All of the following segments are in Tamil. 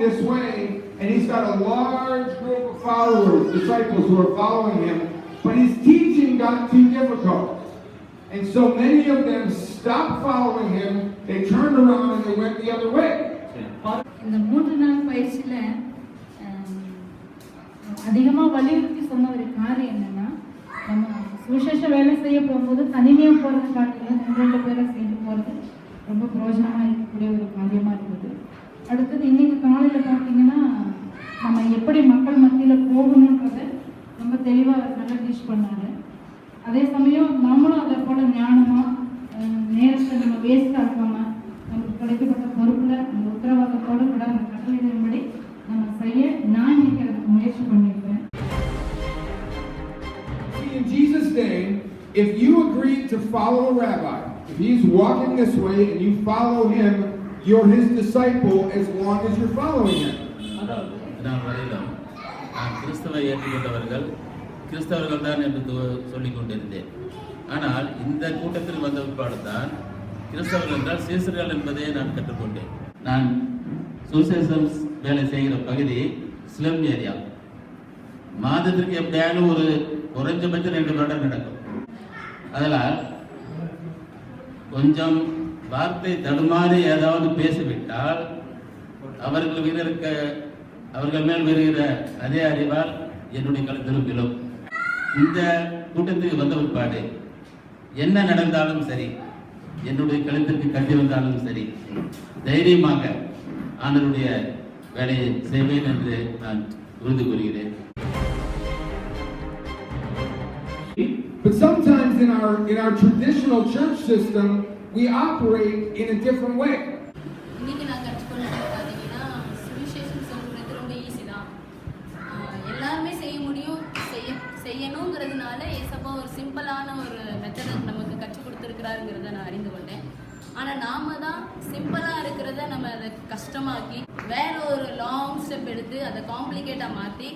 this way, and he's got a large group of followers, disciples who are following him, but his teaching got too difficult. And so many of them stopped following him, they turned around and they went the other way. இந்த 3 நாள் பயிற்சியில அதிகமா வலியுறுத்தி சொன்ன ஒரு காரியம் என்னன்னா, நம்ம சுவிசேஷ வேலை செய்ய போகும்போது தனிமையா போறது காட்டிலும் 2 பேரை சேர்ந்து போறது ரொம்ப பிரயோஜனமா இருக்கக்கூடிய ஒரு காரியமா இருந்தது. அடுத்தது இன்னைக்கு காலையில பார்த்தீங்கன்னா, நம்ம எப்படி மக்கள் மத்தியில போகணுன்றத ரொம்ப தெளிவா நல்லா டீச் பண்ணாரு. அதே சமயம் நம்மளும் அதை போல ஞானமா நேரத்தை நம்ம வேஸ்ட் ஆகாம நமக்கு கிடைக்கப்பட்ட பொறுப்புல அந்த உத்தரவாதத்தோடு கூட அந்த கட்டளையின்படி நம்ம செய்ய நான் இன்னைக்கு அதுக்கு முயற்சி பண்ணியிருக்கேன். In Jesus' name, if you agree to follow a rabbi, if he's walking this way and you follow him, you're his disciple as long as you're following him. கிறிஸ்தவை ஏற்றுக்கொண்டவர்கள் கிறிஸ்தவர்கள் தான் என்று சொல்லிக் கொண்டிருந்தேன். ஆனால் இந்த கூட்டத்தில் வந்த பிற்பாடு தான் கிறிஸ்தவர்கள் என்றால் சீசர்கள் என்பதை நான் கற்றுக்கொண்டேன். நான் சுவிசேஷம் வேலை செய்கிற பகுதி ஸ்லம் ஏரியா. மாதத்திற்கு எப்படியாலும் ஒரு குறைஞ்சபட்சம் 2 வருடம் நடக்கும். அதனால் கொஞ்சம் வார்த்தை தடுமாறி ஏதாவது பேசிவிட்டால் அவர்கள் மேல் வருகிற அதே அறிவால் என்னுடைய கழுத்திலும் விழும். இந்த கூட்டத்துக்கு வந்த பிற்பாடு என்ன நடந்தாலும் சரி, என்னுடைய கழுத்திற்கு கட்டி வந்தாலும் சரி, தைரியமாக ஆண்டவருடைய வேலையை செய்வேன் என்று நான் உறுதி கூறுகிறேன். But sometimes in our traditional church system, we operate in a different way. இன்னைக்கு நான் கற்றுக்கொண்டது பார்த்தீங்கன்னா, சுவிசேஷம் சொல்றது ரொம்ப ஈஸி தான். எல்லாருமே செய்ய முடியும், செய்யணுங்கிறதுனால ஏசப்பா ஒரு சிம்பிளான ஒரு மெத்தடை நமக்கு கற்றுக் கொடுத்துருக்கிறாருங்கிறத நான் அறிந்து கொண்டேன். ஆனால் நாம தான் சிம்பிளாக இருக்கிறத நம்ம அதை கஷ்டமாக்கி வேற ஒரு லாங் ஸ்டெப் எடுத்து அதை காம்ப்ளிகேட்டாக மாற்றி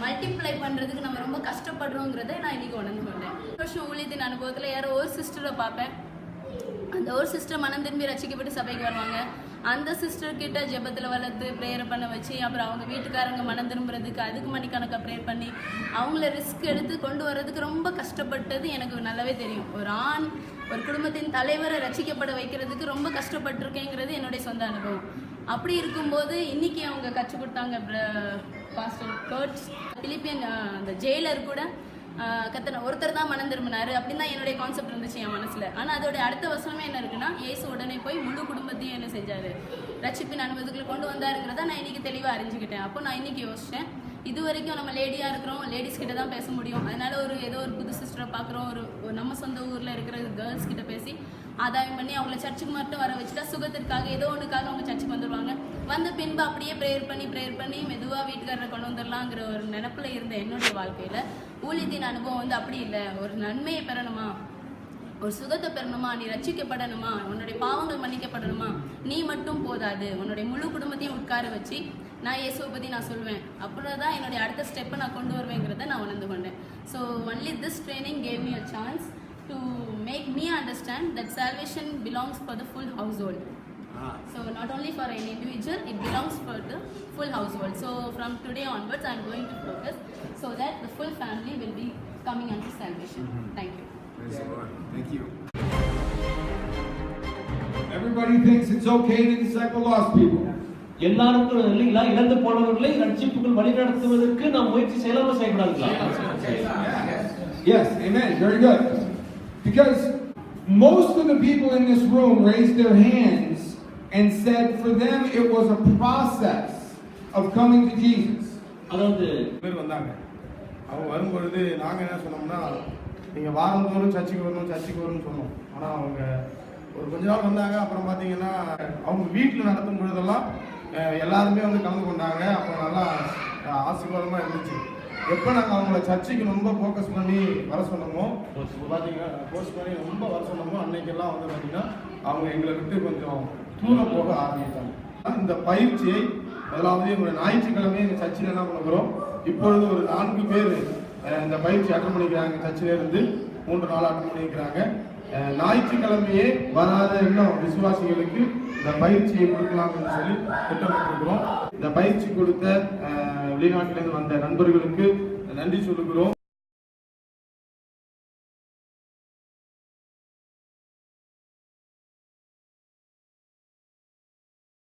மல்டிப்ளை பண்ணுறதுக்கு நம்ம ரொம்ப கஷ்டப்படுறோங்கிறத நான் இன்னைக்கு உணர்ந்து கொண்டேன். வருஷம் ஊழியத்தின் அனுபவத்தில் யாரோ ஒரு சிஸ்டரை பார்ப்பேன். அந்த ஒரு சிஸ்டர் மனம் திரும்பி ரசிக்கப்பட்டு சபைக்கு வருவாங்க. அந்த சிஸ்டர் கிட்ட ஜெபத்தில் வளர்த்து ப்ரேயர் பண்ண வச்சு, அப்புறம் அவங்க வீட்டுக்காரங்க மனம் திரும்புறதுக்கு அதுக்கு மணிக்கணக்காக ப்ரேயர் பண்ணி அவங்கள ரிஸ்க் எடுத்து கொண்டு வர்றதுக்கு ரொம்ப கஷ்டப்பட்டது எனக்கு நல்லாவே தெரியும். ஒரு ஆண் ஒரு குடும்பத்தின் தலைவரை ரசிக்கப்பட வைக்கிறதுக்கு ரொம்ப கஷ்டப்பட்டிருக்கேங்கிறது என்னுடைய சொந்த அனுபவம். அப்படி இருக்கும்போது இன்னைக்கு அவங்க கற்றுக் கொடுத்தாங்க. பாஸ்டர் கர்ட்ஸ் பிலிப்பியன் அந்த ஜெயிலர் கூட கத்தனை ஒருத்தர் தான் மனம் திரும்பினாரு அப்படின்னு தான் என்னுடைய கான்செப்ட் இருந்துச்சு என் மனசில். ஆனால் அதோட அடுத்த வசனமே என்ன இருக்குன்னா, இயேசு உடனே போய் முழு குடும்பத்தையும் என்ன செஞ்சார், ரட்சிப்பின் அனுபவத்துக்குள்ள கொண்டு வந்தாருங்கிறத நான் இன்னைக்கு தெளிவாக அறிஞ்சுக்கிட்டேன். அப்போ நான் இன்னைக்கு யோசிச்சேன், இது வரைக்கும் நம்ம லேடியாக இருக்கிறோம், லேடிஸ் கிட்ட தான் பேச முடியும். அதனால ஏதோ ஒரு புது சிஸ்டரை பார்க்குறோம், ஒரு நம்ம சொந்த ஊரில் இருக்கிற கேர்ள்ஸ் கிட்ட பேசி ஆதாயம் பண்ணி அவங்கள சர்ச்சுக்கு மட்டும் வர வச்சுட்டா சுகத்திற்காக ஏதோ ஒன்றுக்காக அவங்க சர்ச்சுக்கு வந்துடுவாங்க. வந்த பின்பு அப்படியே ப்ரேயர் பண்ணி மெதுவாக வீட்டுக்காரரை கொண்டு வந்துடலாங்கிற ஒரு நினைப்பில் இருந்த என்னுடைய வாழ்க்கையில் ஊழியத்தின் அனுபவம் அப்படி இல்லை. ஒரு நன்மையை பெறணுமா, ஒரு சுகத்தை பெறணுமா, நீ ரட்சிக்கப்படணுமா, உன்னுடைய பாவங்கள் மன்னிக்கப்படணுமா, நீ மட்டும் போதாது, உன்னுடைய முழு குடும்பத்தையும் உட்கார வச்சு நான் இயேசுவை பற்றி நான் சொல்லுவேன். அப்புறம் தான் என்னுடைய அடுத்த ஸ்டெப்பை நான் கொண்டு வருவேங்கிறத நான் உணர்ந்து கொண்டேன். So only this training gave me a chance to make me understand that salvation belongs for the full household. So not only for an individual, it belongs for the full household. So from today onwards I am going to focus so that the full family will be coming unto salvation. Thank you. Praise the Lord. Thank you. Everybody thinks it's okay to disciple lost people. எல்லாருக்கும் இல்லைங்களா, இழந்து போனவர்களை ரட்சிப்புக்குள் வழிநடத்துவதற்கு நாம் முயற்சி செய்யக்கூடாதுங்களா? Yes, amen. Very good. Because most of the people in this room raised their hands and said for them it was a process of coming to Jesus. அதாவது பேர் வந்தாங்க. அவங்க வரும்பொழுது நாங்கள் என்ன சொன்னோம்னா, நீங்கள் வாரந்தோறும் சர்ச்சுக்கு வரணும்னு சொன்னோம். ஆனால் அவங்க ஒரு கொஞ்ச நாள் வந்தாங்க. அப்புறம் பார்த்தீங்கன்னா அவங்க வீட்டில் நடத்தும் பொழுதெல்லாம் எல்லாருமே கலந்து கொண்டாங்க. அப்புறம் நல்லா ஆசீர்வாதமாக இருந்துச்சு. எப்போ நாங்கள் அவங்கள சர்ச்சுக்கு ரொம்ப ஃபோக்கஸ் பண்ணி வர சொன்னோமோ, பார்த்தீங்கன்னா போஸ்ட் பண்ணி ரொம்ப வர சொன்னோமோ, அன்னைக்கெல்லாம் பார்த்தீங்கன்னா அவங்க எங்களை விட்டு கொஞ்சம் தூரம் போக ஆரம்பித்தாங்க. இந்த பயிற்சியை முதலாவது எங்களுடைய ஞாயிற்றுக்கிழமை எங்கள் சர்ச்சில் என்ன பண்ணுறோம், இப்பொழுது ஒரு 4 பேர் இந்த பயிற்சி அட்டன் பண்ணிக்கிறாங்க. சர்ச்சிலேருந்து 3 நாள் அட்டன் பண்ணிக்கிறாங்க. ஞாயிற்றுக்கிழமையே வராத இன்னும் விசுவாசிகளுக்கு இந்த இந்த பயிற்சியை கொடுக்கலாம்னு சொல்லி திட்டமிட்டிருக்கிறோம். இந்த பயிற்சி கொடுத்த வெளிநாட்டிலிருந்து வந்த நண்பர்களுக்கு நன்றி சொல்லுகிறோம்.